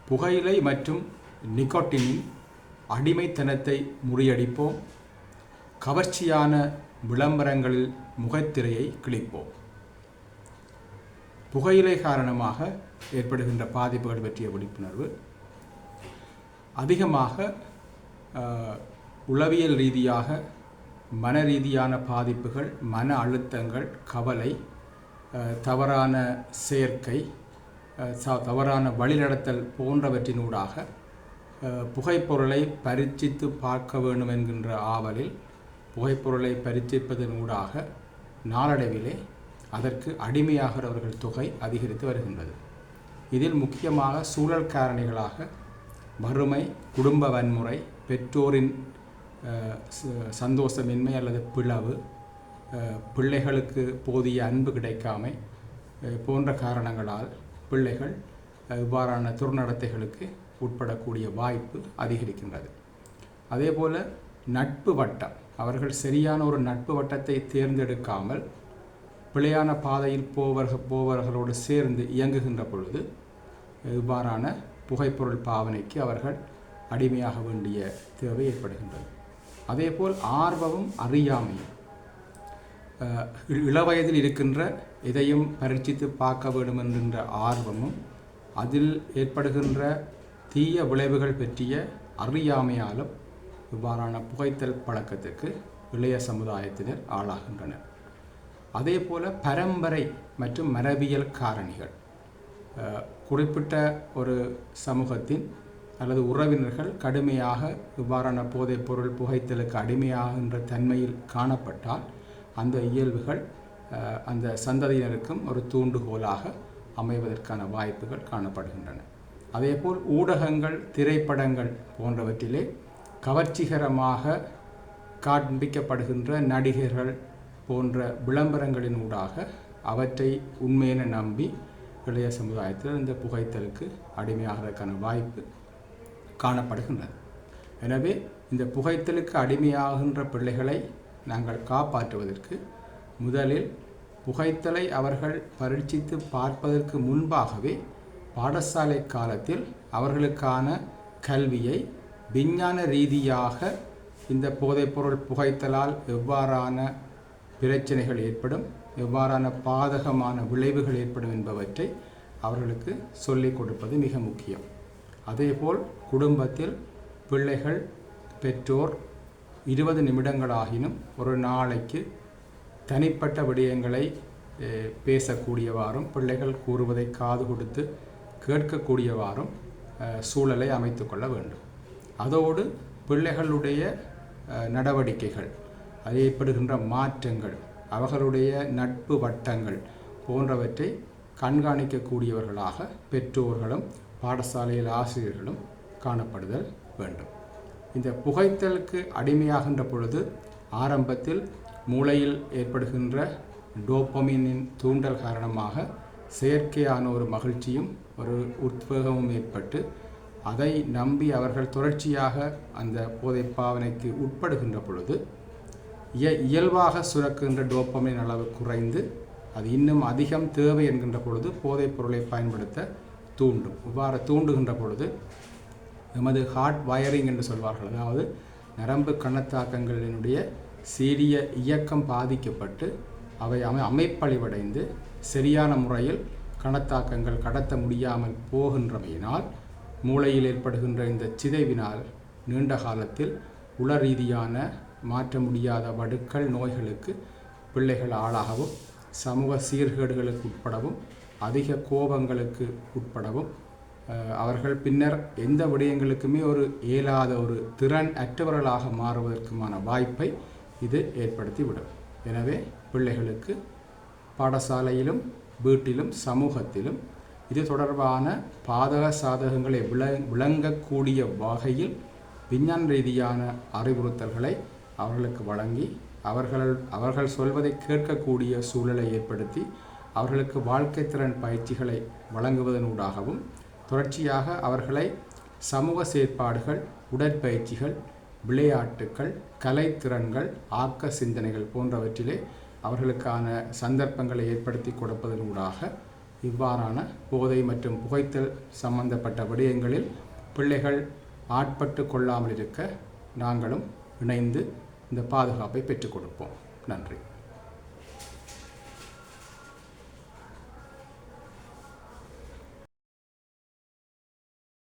புகையிலை மற்றும் நிக்கோட்டினின் அடிமைத்தனத்தை முறியடிப்போம். கவர்ச்சியான விளம்பரங்களில் முகத்திரையை கிழிப்போம். புகையிலை காரணமாக ஏற்படுகின்ற பாதிப்புகள் பற்றிய விழிப்புணர்வு. அதிகமாக உளவியல் ரீதியாக மன ரீதியான பாதிப்புகள், மன அழுத்தங்கள், கவலை, தவறான செயற்கை, தவறான வழிநடத்தல் போன்றவற்றினூடாக புகைப்பொருளை பரீட்சித்து பார்க்க வேண்டும் என்கின்ற ஆவலில் புகைப்பொருளை பரீட்சிப்பதனூடாக நாளடைவிலே அதற்கு அடிமையாகிறவர்கள் தொகை அதிகரித்து வருகின்றது. இதில் முக்கியமாக சூழல் காரணிகளாக வறுமை, குடும்ப வன்முறை, பெற்றோரின் சந்தோஷமின்மை அல்லது பிளவு, பிள்ளைகளுக்கு போதிய அன்பு கிடைக்காமை போன்ற காரணங்களால் பிள்ளைகள் இவ்வாறான துர்நடத்தைகளுக்கு உட்படக்கூடிய வாய்ப்பு அதிகரிக்கின்றது. அதேபோல் நட்பு வட்டம், அவர்கள் சரியான ஒரு நட்பு வட்டத்தை தேர்ந்தெடுக்காமல் பிழையான பாதையில் போவர்களோடு சேர்ந்து இயங்குகின்ற பொழுது இவ்வாறான புகைப்பொருள் பாவனைக்கு அவர்கள் அடிமையாக வேண்டிய தேவை ஏற்படுகின்றது. அதேபோல் ஆர்வமும் அறியாமையும், இளவயதில் இருக்கின்ற எதையும் பரீட்சித்து பார்க்க வேண்டும் என்கின்ற ஆர்வமும் அதில் ஏற்படுகின்ற தீய விளைவுகள் பற்றிய அறியாமையாலும் இவ்வாறான புகைத்தல் பழக்கத்திற்கு இளைய சமுதாயத்தினர் ஆளாகின்றனர். அதே போல் பரம்பரை மற்றும் மரபியல் காரணிகள், குறிப்பிட்ட ஒரு சமூகத்தின் அல்லது உறவினர்கள் கடுமையாக இவ்வாறான போதைப்பொருள் புகைத்தலுக்கு அடிமையாகின்ற தன்மையில் காணப்பட்டால் அந்த இயல்புகள் அந்த சந்ததியினருக்கும் ஒரு தூண்டுகோலாக அமைவதற்கான வாய்ப்புகள் காணப்படுகின்றன. அதேபோல் ஊடகங்கள், திரைப்படங்கள் போன்றவற்றிலே கவர்ச்சிகரமாக காண்பிக்கப்படுகின்ற நடிகர்கள் போன்ற விளம்பரங்களின் ஊடாக அவற்றை உண்மையென நம்பி இளைய சமுதாயத்தில் இந்த புகைத்தலுக்கு அடிமையாகிறதுக்கான வாய்ப்பு காணப்படுகின்றது. எனவே இந்த புகைத்தலுக்கு அடிமையாகின்ற பிள்ளைகளை நாங்கள் காப்பாற்றுவதற்கு முதலில் புகைத்தலை அவர்கள் பரீட்சித்து பார்ப்பதற்கு முன்பாகவே பாடசாலை காலத்தில் அவர்களுக்கான கல்வியை விஞ்ஞான ரீதியாக இந்த போதைப்பொருள் புகைத்தலால் எவ்வாறான பிரச்சனைகள் ஏற்படும், எவ்வாறான பாதகமான விளைவுகள் ஏற்படும் என்பவற்றை அவர்களுக்கு சொல்லிக் கொடுப்பது மிக முக்கியம். அதேபோல் குடும்பத்தில் பிள்ளைகள், பெற்றோர் 20 நிமிடங்களாகினும் ஒரு நாளைக்கு தனிப்பட்ட விடயங்களை பேசக்கூடியவாறும் பிள்ளைகள் கூறுவதை காது கொடுத்து கேட்கக்கூடியவாறும் சூழலை அமைத்து கொள்ள வேண்டும். அதோடு பிள்ளைகளுடைய நடவடிக்கைகள், அது ஏற்படுகின்ற மாற்றங்கள், அவர்களுடைய நட்பு வட்டங்கள் போன்றவற்றை கண்காணிக்கக்கூடியவர்களாக பெற்றோர்களும் பாடசாலையில் ஆசிரியர்களும் காணப்படுதல் வேண்டும். இந்த புகைத்தலுக்கு அடிமையாகின்ற பொழுது ஆரம்பத்தில் மூளையில் ஏற்படுகின்ற டோபமினின் தூண்டல் காரணமாக செயற்கையான ஒரு மகிழ்ச்சியும் ஒரு உத்வேகமும் ஏற்பட்டு அதை நம்பி அவர்கள் தொடர்ச்சியாக அந்த போதை பாவனைக்கு உட்படுகின்ற பொழுது இயல்பாக சுரக்கின்ற டோபமின் அளவு குறைந்து அது இன்னும் அதிகம் தேவை என்கின்ற பொழுது போதைப் பொருளை பயன்படுத்த தூண்டும். இவ்வாறு தூண்டுகின்ற பொழுது நமது ஹார்ட் வயரிங் என்று சொல்வார்கள், அதாவது நரம்பு கணத்தாக்கங்களினுடைய சீரிய இயக்கம் பாதிக்கப்பட்டு அவை அமைப்பழிவடைந்து சரியான முறையில் கணத்தாக்கங்கள் கடத்த முடியாமல் போகின்றமையினால் மூளையில் ஏற்படுகின்ற இந்த சிதைவினால் நீண்ட காலத்தில் உள ரீதியான மாற்ற முடியாத வடுக்கள் நோய்களுக்கு பிள்ளைகள் ஆளாகவும், சமூக சீர்கேடுகளுக்கு உட்படவும், அதிக கோபங்களுக்கு உட்படவும், அவர்கள் பின்னர் எந்த விடயங்களுக்குமே ஒரு இயலாத ஒரு திறன் அற்றவர்களாக மாறுவதற்குமான வாய்ப்பை இது ஏற்படுத்திவிடும். எனவே பிள்ளைகளுக்கு பாடசாலையிலும் வீட்டிலும் சமூகத்திலும் இது தொடர்பான பாதக சாதகங்களை விளங்கக்கூடிய வகையில் விஞ்ஞான ரீதியான அறிவுறுத்தல்களை அவர்களுக்கு வழங்கி அவர்கள் சொல்வதை கேட்கக்கூடிய சூழலை ஏற்படுத்தி அவர்களுக்கு வாழ்க்கை திறன் பயிற்சிகளை வழங்குவதனூடாகவும் தொடர்ச்சியாக அவர்களை சமூக செயற்பாடுகள், உடற்பயிற்சிகள், விளையாட்டுக்கள், கலைத்திறன்கள், ஆக்க சிந்தனைகள் போன்றவற்றிலே அவர்களுக்கான சந்தர்ப்பங்களை ஏற்படுத்தி கொடுப்பதனூடாக இவ்வாறான போதை மற்றும் புகைத்தல் சம்பந்தப்பட்ட விடயங்களில் பிள்ளைகள் ஆட்பட்டு கொள்ளாமல் இருக்க நாங்களும் இணைந்து இந்த பாதுகாப்பை பெற்றுக் கொடுப்போம். நன்றி.